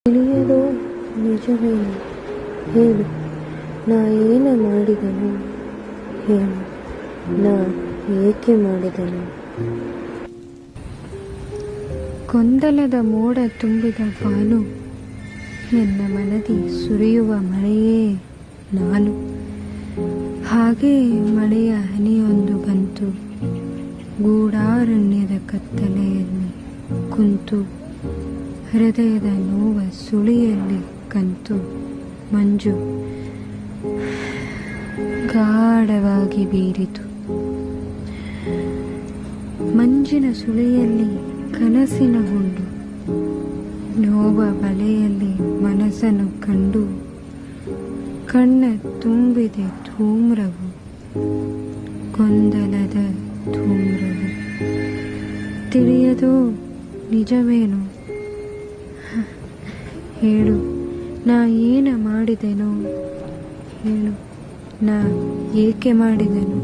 ತಿಳಿಯದೋ ನಿಜವೇನು ಹೇಳು, ನಾ ಏನ ಮಾಡಿದೆನು ಹೇಳು, ನಾ ಏಕೆ ಮಾಡಿದೆನು. ಗೊಂದಲದ ಮೋಡ ತುಂಬಿದ ಬಾನು, ಎನ್ನ ಮನದಿ ಸುರಿಯುವ ಮಳೆಯೇ ನಾನು. ಹಾಗೇ ಮಳೆಯ ಹನಿಯೊಂದು ಬಂತು, ಗೂಢಾರಣ್ಯದ ಕತ್ತಲೆಯಲ್ಲಿ ಕುಂತು, ಹೃದಯದ ನೋವ ಸುಳಿಯಲ್ಲಿ ಕಂತು. ಮಂಜು ಗಾಢವಾಗಿ ಬೀರಿತು, ಮಂಜಿನ ಸುಳಿಯಲ್ಲಿ ಕನಸಿನ ಹುಂಡು. ನೋವ ಬಲೆಯಲ್ಲಿ ಮನಸ್ಸನ್ನು ಕಂಡು, ಕಣ್ಣ ತುಂಬಿದೆ ಧೂಮ್ರವು, ಗೊಂದಲದ ಧೂಮ್ರವು. ತಿಳಿಯದೋ ನಿಜವೇನು ಹೇಳು, ನಾ ಏನ ಮಾಡಿದೆನೋ ಹೇಳು, ನಾ ಏಕೆ ಮಾಡಿದೆನು.